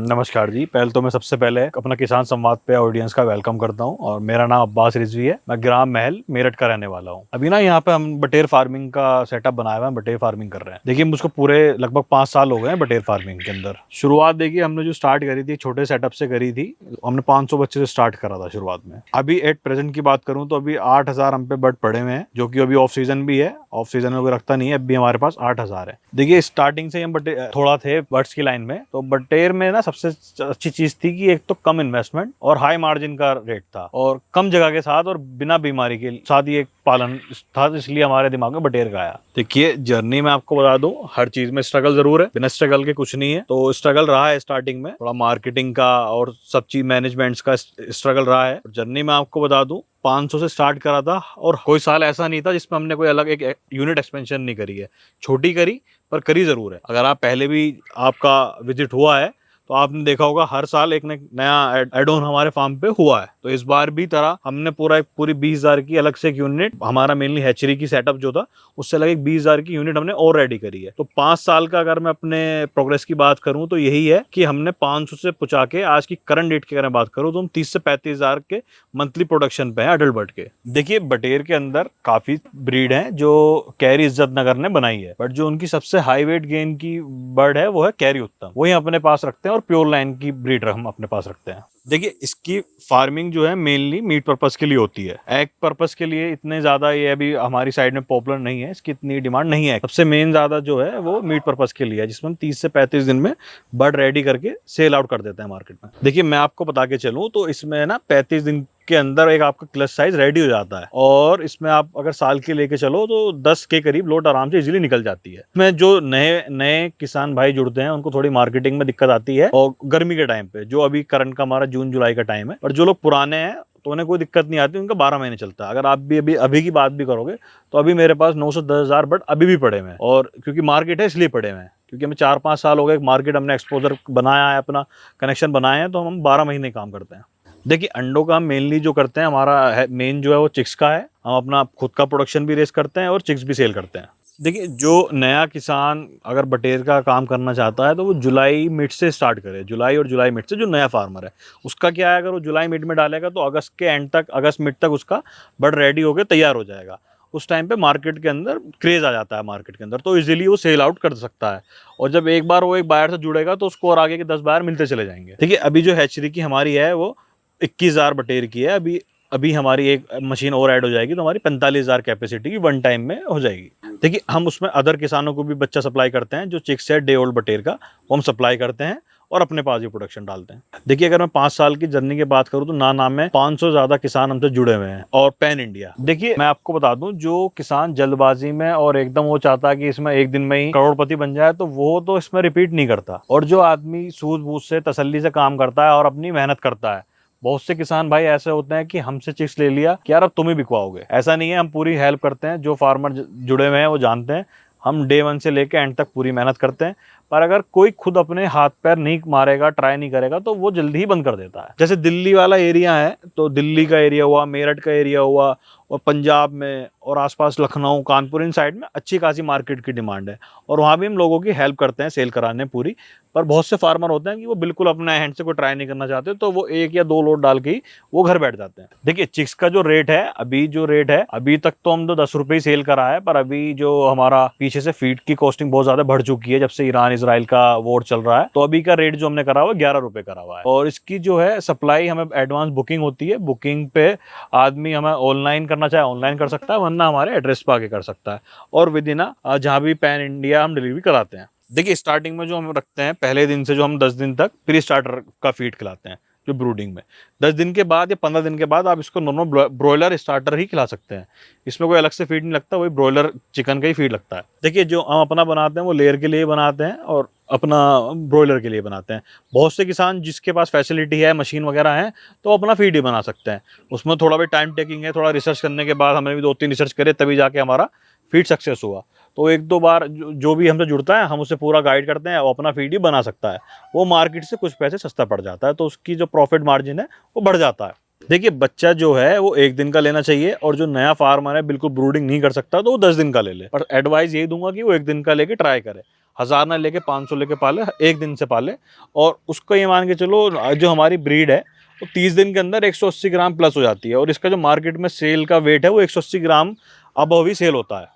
नमस्कार जी। पहले तो मैं सबसे पहले अपना किसान संवाद पे ऑडियंस का वेलकम करता हूँ और मेरा नाम अब्बास रिजवी है। मैं ग्राम महल मेरठ का रहने वाला हूँ। अभी ना यहाँ पे हम बटेर फार्मिंग का सेटअप बनाया हुआ है, बटेर फार्मिंग कर रहे हैं। देखिए मुझको पूरे लगभग 5 साल हो गए हैं बटेर फार्मिंग के अंदर। शुरुआत देखिए हमने जो स्टार्ट करी थी छोटे सेटअप से करी थी। हमने 500 बच्चे से स्टार्ट करा था शुरुआत में। अभी एट प्रेजेंट की बात करूँ तो अभी 8,000 हम पे बर्ड पड़े हुए हैं, जो कि अभी ऑफ सीजन भी है। ऑफ सीजन में कोई रखता नहीं है, अभी हमारे पास 8,000 है। देखिए स्टार्टिंग से हम थोड़ा थे बर्ड्स की लाइन में, तो बटेर में ना सबसे अच्छी चीज थी कि एक तो कम इन्वेस्टमेंट और हाई मार्जिन का रेट था, और कम जगह के साथ और बिना बीमारी के साथ ये पालन था, तो इसलिए हमारे दिमाग में बटेर का आया। देखिए जर्नी में आपको बता दूं, हर चीज में स्ट्रगल जरूर है, बिना स्ट्रगल के कुछ नहीं है। तो स्ट्रगल रहा है स्टार्टिंग में, थोड़ा मार्केटिंग का और सब चीज मैनेजमेंट्स का स्ट्रगल रहा है। जर्नी में आपको बता दूं 500 से स्टार्ट करा था, और कोई साल ऐसा नहीं था जिसमें हमने कोई अलग एक यूनिट एक्सपेंशन नहीं करी है। छोटी करी पर करी जरूर है। अगर आप पहले भी आपका विजिट हुआ है तो आपने देखा होगा हर साल एक नया एड ऑन हमारे फार्म पे हुआ है। तो इस बार भी तरह हमने पूरी 20,000 की अलग से एक यूनिट, हमारा मेनली हैचरी की सेटअप जो था उससे अलग एक 20,000 की यूनिट हमने और रेडी करी है। तो 5 साल का अगर मैं अपने प्रोग्रेस की बात करूं तो यही है कि हमने 500 से पहुंचा के आज की करंट डेट की अगर मैं बात करूं तो हम 30 से 35,000 के मंथली प्रोडक्शन पे हैं अडल्ट बर्ड के। देखिए बटेर के अंदर काफी ब्रीड है जो कैरी इज्जत नगर ने बनाई है, बट जो उनकी सबसे हाई वेट गेन की बर्ड है वो है कैरी उत्तम, वही अपने पास रखते हैं, और प्योर लाइन की ब्रीड हम अपने पास रखते हैं। देखिए इसकी फार्मिंग जो है मेनली मीट पर्पस के लिए होती है। एग पर्पस के लिए इतने ज्यादा ये अभी हमारी साइड में पॉपुलर नहीं है, इसकी इतनी डिमांड नहीं है। सबसे मेन ज्यादा जो है वो मीट पर्पस के लिए है, जिसमें हम 30 से 35 दिन में बर्ड रेडी करके सेल आउट कर देते हैं मार्केट में। देखिए मैं आपको बता के चलूं तो इसमें ना 35 दिन के अंदर एक आपका क्लच साइज रेडी हो जाता है, और इसमें आप अगर साल की लेके चलो तो 10 के करीब लोट आराम से इजीली निकल जाती है। इसमें जो नए नए किसान भाई जुड़ते हैं उनको थोड़ी मार्केटिंग में दिक्कत आती है, और गर्मी के टाइम पे जो अभी करंट का हमारा जून जुलाई का टाइम है, और जो लोग पुराने हैं तो उन्हें कोई दिक्कत नहीं आती, उनका 12 महीने चलता है। अगर आप भी अभी की बात भी करोगे तो अभी मेरे पास 9 से 10,000 बट अभी भी पड़े हुए हैं, और क्योंकि मार्केट है इसलिए पड़े हुए हैं, क्योंकि हमें 4-5 साल हो गए मार्केट, हमने एक्सपोजर बनाया है, अपना कनेक्शन बनाए हैं, तो हम 12 महीने काम करते हैं। देखिए अंडों का हम मेनली जो करते हैं, हमारा मेन जो है वो चिक्स का है। हम अपना खुद का प्रोडक्शन भी रेस करते हैं और चिक्स भी सेल करते हैं। देखिए जो नया किसान अगर बटेर का काम करना चाहता है तो वो जुलाई मिड से स्टार्ट करे। जुलाई और जुलाई मिड से जो नया फार्मर है उसका क्या है, अगर वो जुलाई मिड में डालेगा तो अगस्त के एंड तक, अगस्त मिड तक उसका बर्ड रेडी होकर तैयार हो जाएगा। उस टाइम पे मार्केट के अंदर क्रेज आ जाता है मार्केट के अंदर, तो इजीली वो सेल आउट कर सकता है। और जब एक बार वो एक बायर से जुड़ेगा तो उसको और आगे के 10 बायर मिलते चले जाएंगे। देखिए अभी जो हैचरी की हमारी है वो 21,000 बटेर की है। अभी अभी हमारी एक मशीन और ऐड हो जाएगी तो हमारी 45,000 कैपेसिटी की वन टाइम में हो जाएगी। देखिए हम उसमें अदर किसानों को भी बच्चा सप्लाई करते हैं, जो चिक्स है डे ओल्ड बटेर का वो हम सप्लाई करते हैं और अपने पास भी प्रोडक्शन डालते हैं। देखिए अगर मैं 5 साल की जर्नी की बात करूं तो नाम में 500 ज्यादा किसान हमसे जुड़े हुए हैं, और पैन इंडिया। देखिए मैं आपको बता दूं, जो किसान जल्दबाजी में और एकदम वो चाहता है कि इसमें एक दिन में ही करोड़पति बन जाए तो वो तो इसमें रिपीट नहीं करता। और जो आदमी सूझबूझ से तसल्ली से काम करता है और अपनी मेहनत करता है, बहुत से किसान भाई ऐसे होते हैं कि हमसे चिक्स ले लिया कि यार अब तुम ही बिकवाओगे, ऐसा नहीं है। हम पूरी हेल्प करते हैं, जो फार्मर जुड़े हुए हैं वो जानते हैं, हम डे 1 से लेके एंड तक पूरी मेहनत करते हैं। पर अगर कोई खुद अपने हाथ पैर नहीं मारेगा, ट्राई नहीं करेगा, तो वो जल्दी ही बंद कर देता है। जैसे दिल्ली वाला एरिया है तो दिल्ली का एरिया हुआ, मेरठ का एरिया हुआ, और पंजाब में और आसपास लखनऊ कानपुर इन साइड में अच्छी खासी मार्केट की डिमांड है, और वहाँ भी हम लोगों की हेल्प करते हैं सेल कराने पूरी। पर बहुत से फार्मर होते हैं कि वो बिल्कुल अपने हैंड से कोई ट्राई नहीं करना चाहते, तो वो 1 या 2 लोड डाल के ही वो घर बैठ जाते हैं। देखिए चिक्स का जो रेट है, अभी तक तो हम तो 10 रुपये ही सेल करा है, पर अभी जो हमारा पीछे से फीड की कॉस्टिंग बहुत ज्यादा बढ़ चुकी है जब से ईरान इसराइल का वॉर चल रहा है, तो अभी का रेट जो हमने करा हुआ 11 रुपए करा हुआ है। और इसकी जो है सप्लाई हमें एडवांस बुकिंग होती है, बुकिंग पे आदमी हमें ऑनलाइन करना चाहे ऑनलाइन कर सकता है, वरना हमारे एड्रेस पे आके कर सकता है, और विद इन जहाँ भी पैन इंडिया हम डिलीवरी कराते हैं। देखिए स्टार्टिंग में जो हम रखते हैं पहले दिन से, जो हम 10 दिन तक प्री स्टार्टर का फीड खिलाते हैं, जो ब्रूडिंग में 10 दिन के बाद या 15 दिन के बाद आप इसको नॉर्मल ब्रॉयलर स्टार्टर ही खिला सकते हैं। इसमें कोई अलग से फीड नहीं लगता, वही ब्रॉयलर चिकन का ही फीड लगता है। देखिए जो हम अपना बनाते हैं वो लेयर के लिए बनाते हैं और अपना ब्रॉयलर के लिए बनाते हैं। बहुत से किसान जिसके पास फैसिलिटी है, मशीन वगैरह है, तो अपना फीड ही बना सकते हैं। उसमें थोड़ा भी टाइम टेकिंग है, थोड़ा रिसर्च करने के बाद, हमने भी 2-3 रिसर्च करे तभी जाके हमारा फीड सक्सेस हुआ। तो 1-2 बार जो भी हमसे जुड़ता है हम उसे पूरा गाइड करते हैं, वो अपना फीड ही बना सकता है। वो मार्केट से कुछ पैसे सस्ता पड़ जाता है, तो उसकी जो प्रॉफिट मार्जिन है वो बढ़ जाता है। देखिए बच्चा जो है वो 1 दिन का लेना चाहिए, और जो नया फार्मर है बिल्कुल ब्रूडिंग नहीं कर सकता तो वो 10 दिन का ले ले, पर एडवाइस यही दूंगा कि वो 1 दिन का लेके ट्राई करे। 1000 ना लेके 500 लेके पाले, एक दिन से पाले, और उसको ये मान के चलो जो हमारी ब्रीड है वो 30 दिन के अंदर 180 ग्राम प्लस हो जाती है, और इसका जो मार्केट में सेल का वेट है वो 180 ग्राम अब भी सेल होता है।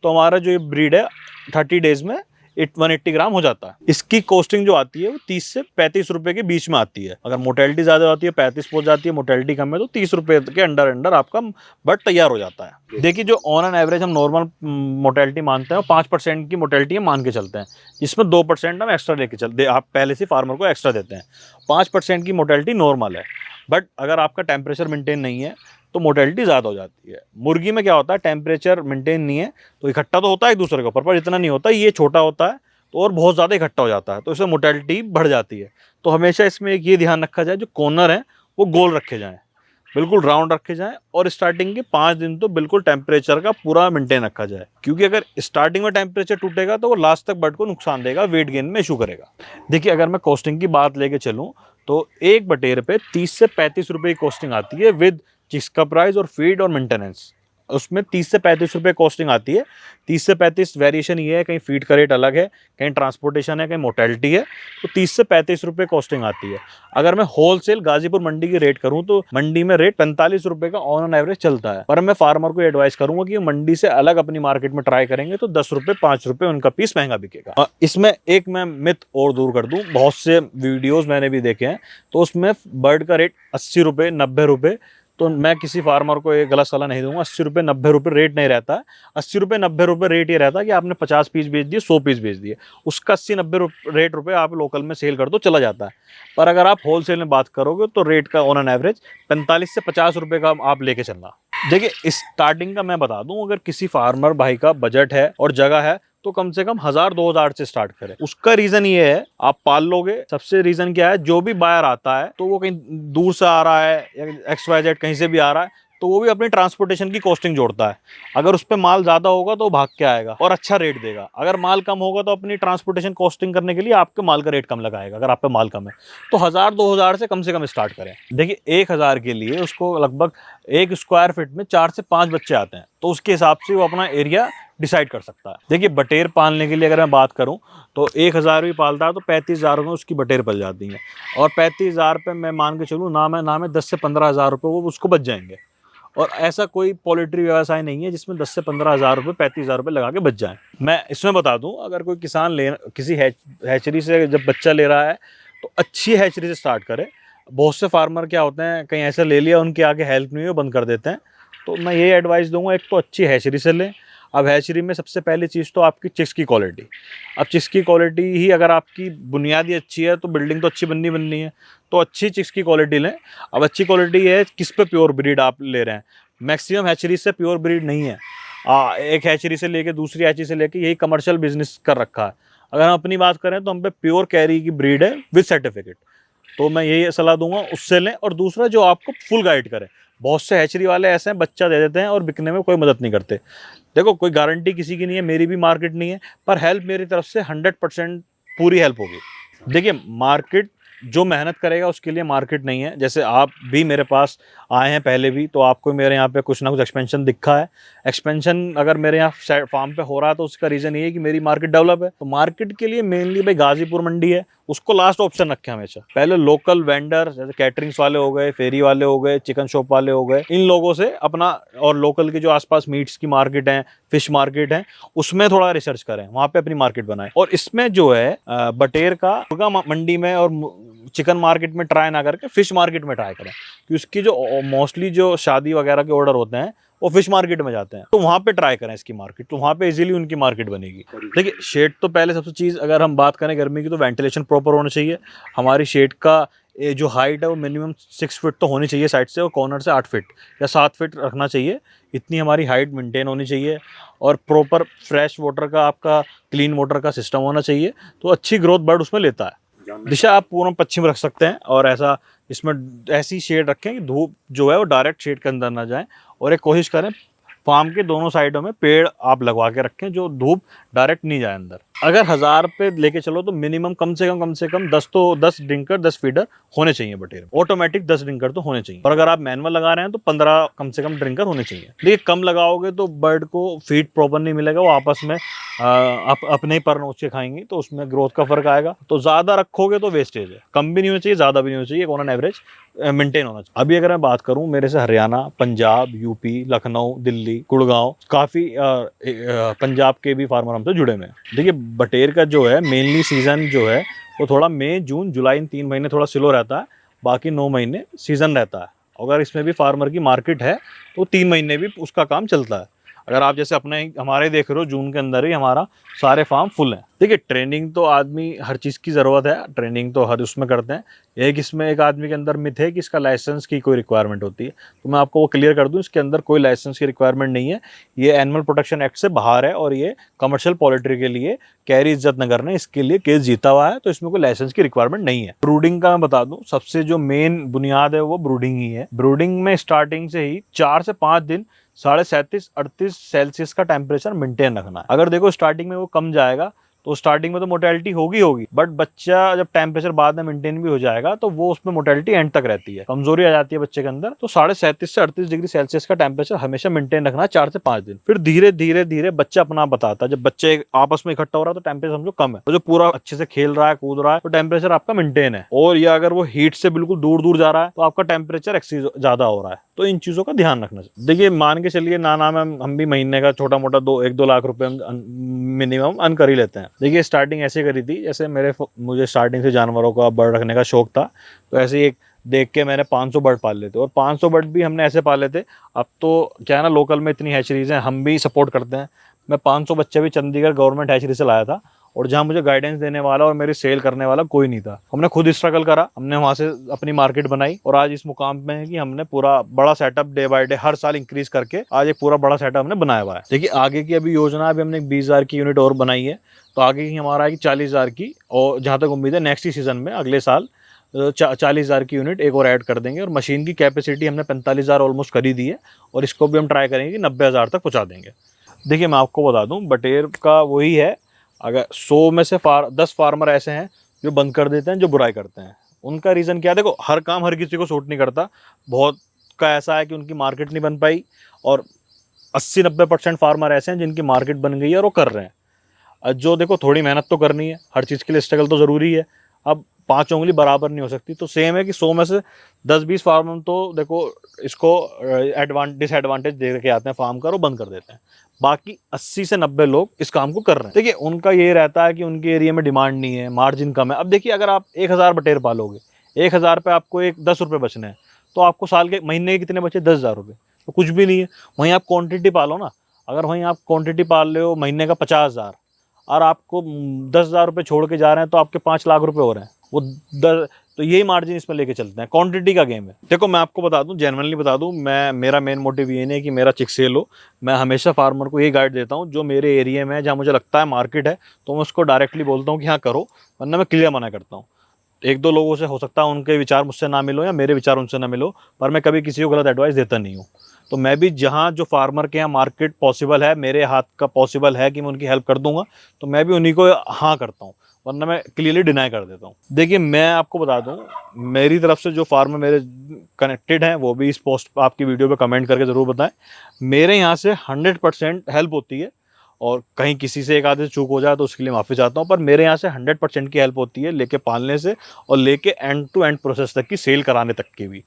तो हमारा जो ये ब्रीड है 30 डेज में 180 ग्राम हो जाता है। इसकी कॉस्टिंग जो आती है वो 30 से 35 रुपए के बीच में आती है। अगर मोटेलिटी ज्यादा आती है 35 पहुंच जाती है, मोटेलिटी कम है तो 30 रुपए के अंडर अंडर आपका बर्ड तैयार हो जाता है। देखिए जो ऑन एन एवरेज हम नॉर्मल मोटेलिटी मानते हैं वो 5% की मोटेलिटी हम मान के चलते हैं, जिसमें 2% हम एक्स्ट्रा लेके चलते, आप पहले से फार्मर को एक्स्ट्रा देते हैं। 5% की मोटेलिटी नॉर्मल है, बट अगर आपका टेम्परेचर मेंटेन नहीं है तो मोटेलिटी ज़्यादा हो जाती है। मुर्गी में क्या होता है, टेम्परेचर मेंटेन नहीं है तो इकट्ठा तो होता है एक दूसरे के ऊपर, पर इतना नहीं होता, ये छोटा होता है तो और बहुत ज़्यादा इकट्ठा हो जाता है, तो इसमें मोटेलिटी बढ़ जाती है। तो हमेशा इसमें एक ये ध्यान रखा जाए जो कॉर्नर है वो गोल रखे जाएँ, बिल्कुल राउंड रखे जाएँ, और स्टार्टिंग के 5 दिन तो बिल्कुल टेम्परेचर का पूरा मेंटेन रखा जाए, क्योंकि अगर स्टार्टिंग में टेम्परेचर टूटेगा तो वो लास्ट तक बर्ड को नुकसान देगा, वेट गेन में इशू करेगा। देखिए अगर मैं कॉस्टिंग की बात लेके चलूँ तो एक बटेर पे 30 से 35 रुपए की कॉस्टिंग आती है विद चिक्स का प्राइस और फीड और मेंटेनेंस। उसमें 30 से 35 रुपए कॉस्टिंग आती है। 30 से 35 वेरिएशन ये है, कहीं फीड का रेट अलग है, कहीं ट्रांसपोर्टेशन है, कहीं मोर्टेलिटी है, तो 30 से 35 रुपए कॉस्टिंग आती है। अगर मैं होलसेल गाजीपुर मंडी की रेट करूं तो मंडी में रेट 45 रुपए का ऑन एवरेज चलता है, पर मैं फार्मर को एडवाइस करूंगा कि मंडी से अलग अपनी मार्केट में ट्राई करेंगे तो 10 रुपए 5 रुपए उनका पीस महंगा बिकेगा। इसमें एक मैं मिथ और दूर कर दूं, बहुत से वीडियोज मैंने भी देखे हैं तो उसमें बर्ड का रेट 80 रुपए 90 रुपए, तो मैं किसी फार्मर को ये गलत सलाह नहीं दूंगा। 80 रुपये 90 रुपये रेट नहीं रहता है। 80 रुपये 90 रुपये रेट ये रहता है कि आपने 50 पीस बेच दिए, 100 पीस बेच दिए, उसका 80-90 रुपये आप लोकल में सेल कर दो, चला जाता है। पर अगर आप होलसेल में बात करोगे तो रेट का ऑन एन एवरेज 45 से 50 रुपये का आप लेके चलना। देखिए स्टार्टिंग का मैं बता दूं, अगर किसी फार्मर भाई का बजट है और जगह है तो कम से कम 1000-2000 से स्टार्ट करें। उसका रीजन ये है, आप पाल लोगे, सबसे रीजन क्या है, जो भी बायर आता है तो वो कहीं दूर से आ रहा है या XYZ कहीं से भी आ रहा है तो वो भी अपनी ट्रांसपोर्टेशन की कॉस्टिंग जोड़ता है। अगर उस पर माल ज्यादा होगा तो भाग के आएगा और अच्छा रेट देगा, अगर माल कम होगा तो अपनी ट्रांसपोर्टेशन कॉस्टिंग करने के लिए आपके माल का रेट कम लगाएगा। अगर आप पे माल कम है तो 1000-2000 से कम स्टार्ट करें। देखिए 1000 के लिए उसको लगभग 1 स्क्वायर फीट में 4 से 5 बच्चे आते हैं, तो उसके हिसाब से वो अपना एरिया डिसाइड कर सकता है। देखिए बटेर पालने के लिए अगर मैं बात करूं तो 1000 भी पालता है तो 35,000 में उसकी बटेर पल जाती है, और 35,000 पे मैं मान के चलूँ ना मैं 10 से 15,000 रुपये वो उसको बच जाएंगे। और ऐसा कोई पोल्ट्री व्यवसाय नहीं है जिसमें 10 से 15,000 रुपये 35,000 रुपये लगा के बच जाए। मैं इसमें बता दूं, अगर कोई किसान किसी हैचरी से जब बच्चा ले रहा है तो अच्छी हैचरी से स्टार्ट करे। बहुत से फार्मर क्या होते हैं, कहीं ऐसा ले लिया उनके आगे हेल्प नहीं हुई, बंद कर देते हैं। तो मैं ये एडवाइस दूंगा, एक तो अच्छी हैचरी से लें। अब हैचरी में सबसे पहली चीज़ तो आपकी चिक्स की क्वालिटी। अब चिक्स की क्वालिटी ही अगर आपकी बुनियादी अच्छी है तो बिल्डिंग तो अच्छी बननी है, तो अच्छी चिक्स की क्वालिटी लें। अब अच्छी क्वालिटी है किस पे प्योर ब्रीड आप ले रहे हैं, मैक्सिमम हैचरी से प्योर ब्रीड नहीं है। एक हैचरी से लेके दूसरी हैचरी से लेके यही कमर्शियल बिजनेस कर रखा है। अगर हम अपनी बात करें तो हम पे प्योर कैरी की ब्रीड है विद सर्टिफिकेट, तो मैं यही सलाह दूंगा उससे लें। और दूसरा जो आपको फुल गाइड करे, बहुत से हैचरी वाले ऐसे हैं बच्चा दे देते हैं और बिकने में कोई मदद नहीं करते। देखो कोई गारंटी किसी की नहीं है, मेरी भी मार्केट नहीं है, पर हेल्प मेरी तरफ से 100% पूरी हेल्प होगी। देखिए मार्केट जो मेहनत करेगा उसके लिए मार्केट नहीं है। जैसे आप भी मेरे पास आए हैं पहले भी, तो आपको मेरे यहाँ पे कुछ ना कुछ एक्सपेंशन दिखा है। एक्सपेंशन अगर मेरे यहाँ फार्म पे हो रहा है तो उसका रीज़न ये है कि मेरी मार्केट डेवलप है। तो मार्केट के लिए मेनली भाई गाजीपुर मंडी है, उसको लास्ट ऑप्शन रखें हमेशा। पहले लोकल वेंडर जैसे कैटरिंग्स वाले हो गए, फेरी वाले हो गए, चिकन शॉप वाले हो गए, इन लोगों से अपना, और लोकल के जो आसपास मीट्स की मार्केट है, फिश मार्केट है, उसमें थोड़ा रिसर्च करें, वहाँ पे अपनी मार्केट बनाएं। और इसमें जो है बटेर का मुर्गा मंडी में और चिकन मार्केट में ट्राई ना करके फिश मार्केट में ट्राई करें, कि उसकी जो मोस्टली जो शादी वगैरह के ऑर्डर होते हैं वो फिश मार्केट में जाते हैं, तो वहाँ पे ट्राई करें इसकी मार्केट, तो वहाँ पे इजीली उनकी मार्केट बनेगी। देखिए शेड तो पहले सबसे चीज़, अगर हम बात करें गर्मी की तो वेंटिलेशन प्रॉपर होना चाहिए। हमारी शेड का जो हाइट है वो मिनिमम 6 फीट तो होनी चाहिए साइड से, और कॉर्नर से 8 फीट या 7 फीट रखना चाहिए, इतनी हमारी हाइट मेंटेन होनी चाहिए। और प्रॉपर फ्रेश वाटर का, आपका क्लीन वाटर का सिस्टम होना चाहिए, तो अच्छी ग्रोथ बर्ड उसमें लेता है। दिशा आप पूर्व पश्चिम रख सकते हैं, और ऐसा इसमें ऐसी शेड रखें कि धूप जो है वो डायरेक्ट शेड के अंदर ना जाए। और एक कोशिश करें फार्म के दोनों साइडों में पेड़ आप लगवा के रखें जो धूप डायरेक्ट नहीं जाए अंदर। अगर 1000 पे लेके चलो तो मिनिमम कम से कम 10 ड्रिंकर 10 फीडर होने चाहिए बटेर में। ऑटोमेटिक 10 ड्रिंकर तो होने चाहिए, और अगर आप मैनुअल लगा रहे हैं तो 15 कम से कम ड्रिंकर होने चाहिए। देखिए कम लगाओगे तो बर्ड को फीड प्रॉपर नहीं मिलेगा, वो आपस में अपने ही पर नोच के खाएंगी, तो उसमें ग्रोथ का फर्क आएगा। तो ज्यादा रखोगे तो वेस्टेज है, कम भी नहीं होना चाहिए ज्यादा भी नहीं होना चाहिए, ऑन एवरेज मेंटेन होना चाहिए। अभी अगर मैं बात करूं मेरे से हरियाणा, पंजाब, यूपी, लखनऊ, दिल्ली, गुड़गांव, काफी पंजाब के भी फार्मर हमसे जुड़े हुए हैं। देखिए बटेर का जो है मेनली सीजन जो है वो थोड़ा मई, जून, जुलाई, इन 3 महीने थोड़ा स्लो रहता है, बाकी 9 महीने सीजन रहता है। अगर इसमें भी फार्मर की मार्केट है तो 3 महीने भी उसका काम चलता है। अगर आप जैसे अपने हमारे देख रहे हो, जून के अंदर ही हमारा सारे फार्म फुल हैं। देखिए ट्रेनिंग तो आदमी हर चीज़ की ज़रूरत है, ट्रेनिंग तो हर उसमें करते हैं। एक इसमें एक आदमी के अंदर मिथ है कि इसका लाइसेंस की कोई रिक्वायरमेंट होती है, तो मैं आपको वो क्लियर कर दूं, इसके अंदर कोई लाइसेंस की रिक्वायरमेंट नहीं है। ये एनिमल प्रोटेक्शन एक्ट से बाहर है और ये कमर्शियल पोल्ट्री के लिए कैरी इज्जत नगर ने इसके लिए केस जीता हुआ है, तो इसमें कोई लाइसेंस की रिक्वायरमेंट नहीं है। ब्रूडिंग का मैं बता दूं, सबसे जो मेन बुनियाद है वो ब्रूडिंग ही है। ब्रूडिंग में स्टार्टिंग से ही 4 से 5 दिन 37-38 सेल्सियस का टेम्परेचर मेंटेन रखना है। अगर देखो स्टार्टिंग में वो कम जाएगा तो स्टार्टिंग में तो मोर्टेलिटी होगी, बट बच्चा जब टेम्परेचर बाद में मेंटेन भी हो जाएगा तो वो उसमें मोर्टेलिटी एंड तक रहती है, कमजोरी आ जाती है बच्चे के अंदर। तो 37.5 से 38 डिग्री सेल्सियस का टेम्परेचर हमेशा मेंटेन रखना है 4 से 5 दिन। फिर धीरे धीरे धीरे बच्चा अपना बताता है, जब बच्चे आपस में इकट्ठा हो रहा है तो टेम्परेचर समझो कम है, तो जो पूरा अच्छे से खेल रहा है, कूद रहा है, तो टेम्परेचर आपका मेंटेन है। और या अगर वो हीट से बिल्कुल दूर दूर जा रहा है तो आपका टेम्परेचर एक्सीज ज्यादा हो रहा है। तो इन चीजों का ध्यान रखना चाहिए। देखिए मान के चलिए नाना में हम भी महीने का छोटा मोटा 1-2 लाख रुपए मिनिमम अर्न कर ही लेते हैं। देखिए स्टार्टिंग ऐसे करी थी, जैसे मुझे स्टार्टिंग से जानवरों का बर्ड रखने का शौक था, तो ऐसे ही एक देख के मैंने 500 बर्ड पाल लेते, और 500 बर्ड भी हमने ऐसे पाले थे। अब तो क्या है ना, लोकल में इतनी हैचरीज हैं, हम भी सपोर्ट करते हैं। मैं 500 बच्चे भी चंडीगढ़ गवर्नमेंट हैचरी से लाया था, और जहाँ मुझे गाइडेंस देने वाला और मेरी सेल करने वाला कोई नहीं था। हमने खुद स्ट्रगल करा, हमने वहां से अपनी मार्केट बनाई, और आज इस मुकाम पे है कि हमने पूरा बड़ा सेटअप डे बाय डे हर साल इंक्रीज करके आज एक पूरा बड़ा सेटअप हमने बनाया हुआ है। देखिए आगे की अभी योजना, अभी हमने 20,000 की यूनिट और बनाई है, तो आगे की हमारा है कि 40,000 की, और जहाँ तक उम्मीद है नेक्स्ट ही सीजन में अगले साल 40,000 की यूनिट एक और ऐड कर देंगे। और मशीन की कैपेसिटी हमने 45,000 ऑलमोस्ट कर ही दी है, और इसको भी हम ट्राई करेंगे कि 90,000 तक पहुँचा देंगे। देखिए मैं आपको बता दूं, बटेर का वही है, अगर 100 में से 10 फार्मर ऐसे हैं जो बंद कर देते हैं, जो बुराई करते हैं। उनका रीज़न क्या है? देखो हर काम हर किसी को सूट नहीं करता, बहुत का ऐसा है कि उनकी मार्केट नहीं बन पाई, और 80-90% फार्मर ऐसे हैं जिनकी मार्केट बन गई है और वो कर रहे हैं। जो देखो थोड़ी मेहनत तो करनी है, हर चीज़ के लिए स्ट्रगल तो ज़रूरी है। अब 5 उंगली बराबर नहीं हो सकती, तो सेम है कि 100 में से 10-20 फार्मर तो देखो इसको डिसएडवांटेज दे के आते हैं फार्म का, और बंद कर देते हैं। बाकी 80 से 90 लोग इस काम को कर रहे हैं। देखिए उनका ये रहता है कि उनके एरिया में डिमांड नहीं है, मार्जिन कम है। अब देखिए अगर आप 1000 बटेर पालोगे, 1000 पे आपको 10 रुपये बचने हैं, तो आपको साल के महीने के कितने बचे? 10,000 रुपये, तो कुछ भी नहीं है। वहीं आप क्वांटिटी पालो ना, अगर वहीं आप क्वांटिटी पाल रहे हो महीने का 50,000, और आपको 10,000 रुपये छोड़ के जा रहे हैं, तो आपके 5 लाख रुपए हो रहे हैं। वो तो यही मार्जिन इसमें लेके चलते हैं, क्वांटिटी का गेम है। देखो मैं आपको बता दूं, जेन्युइनली बता दूं, मेरा मेन मोटिव ये नहीं है कि मेरा चिक सेल हो। मैं हमेशा फार्मर को ये गाइड देता हूं, जो मेरे एरिया में है, जहाँ मुझे लगता है मार्केट है, तो मैं उसको डायरेक्टली बोलता हूँ कि हाँ करो, वरना मैं क्लियर मना करता हूँ। 1-2 लोगों से हो सकता है उनके विचार मुझसे ना मिलो, या मेरे विचार उनसे ना मिलो, पर मैं कभी किसी को गलत एडवाइस देता नहीं हूँ। तो मैं भी जहाँ जो फार्मर के यहाँ मार्केट पॉसिबल है, मेरे हाथ का पॉसिबल है कि मैं उनकी हेल्प कर दूंगा, तो मैं भी उन्हीं को हाँ करता हूँ, वरना मैं क्लियरली डिनाई कर देता हूँ। देखिए मैं आपको बता दूं, मेरी तरफ से जो फार्मर मेरे कनेक्टेड हैं, वो भी इस पोस्ट आपकी वीडियो पे कमेंट करके ज़रूर बताएं। मेरे यहाँ से 100% हेल्प होती है, और कहीं किसी से एक आधे चूक हो जाए तो उसके लिए माफ़ी चाहता हूँ, पर मेरे यहाँ से 100% की हेल्प होती है, लेके पालने से और लेके एंड टू एंड प्रोसेस तक की, सेल कराने तक की भी।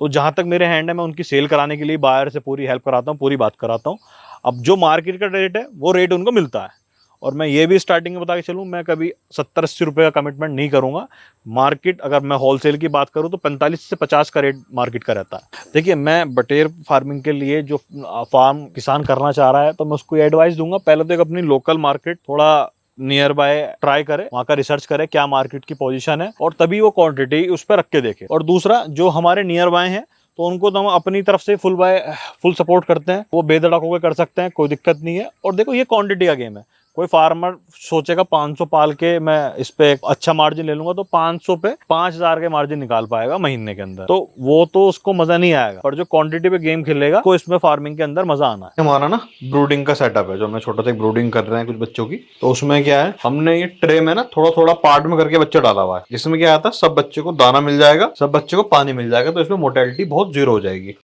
तो जहाँ तक मेरे हैंड है, मैं उनकी सेल कराने के लिए बायर से पूरी हेल्प कराता हूँ, पूरी बात कराता हूँ। अब जो मार्केट का रेट है वो रेट उनको मिलता है, और मैं ये भी स्टार्टिंग में बता के चलूँ, मैं कभी 70-80 रुपये का कमिटमेंट नहीं करूँगा। मार्केट अगर मैं होलसेल की बात करूँ तो 45 से 50 का रेट मार्केट का रहता है। देखिए मैं बटेर फार्मिंग के लिए जो फार्म किसान करना चाह रहा है, तो मैं उसको एडवाइस दूंगा, पहले तो एक अपनी लोकल मार्केट थोड़ा नियर बाय ट्राई करे, वहाँ का रिसर्च करे क्या मार्केट की पोजीशन है, और तभी वो क्वांटिटी उस पर रख के देखे। और दूसरा, जो हमारे नियर बाय हैं तो उनको तो हम अपनी तरफ से फुल सपोर्ट करते हैं, वो बेधड़क होकर कर सकते हैं, कोई दिक्कत नहीं है। और देखो ये क्वांटिटी का गेम है, कोई फार्मर सोचेगा 500 पाल के मैं इस पे एक अच्छा मार्जिन ले लूंगा, तो 500 पे 5000 के मार्जिन निकाल पाएगा महीने के अंदर, तो वो तो उसको मजा नहीं आएगा। पर जो क्वांटिटी पे गेम खेलेगा को इसमें फार्मिंग के अंदर मजा आना है। हमारा ना ब्रूडिंग का सेटअप है, जो हमने छोटा सा ब्रूडिंग कर रहे हैं कुछ बच्चों की। तो उसमें क्या है, हमने ये ट्रे में ना थोड़ा थोड़ा पार्ट में करके बच्चा डाला हुआ है, जिसमें क्या आता है सब बच्चे को दाना मिल जाएगा, सब बच्चे को पानी मिल जाएगा, तो इसमें मोर्टेलिटी बहुत जीरो हो जाएगी।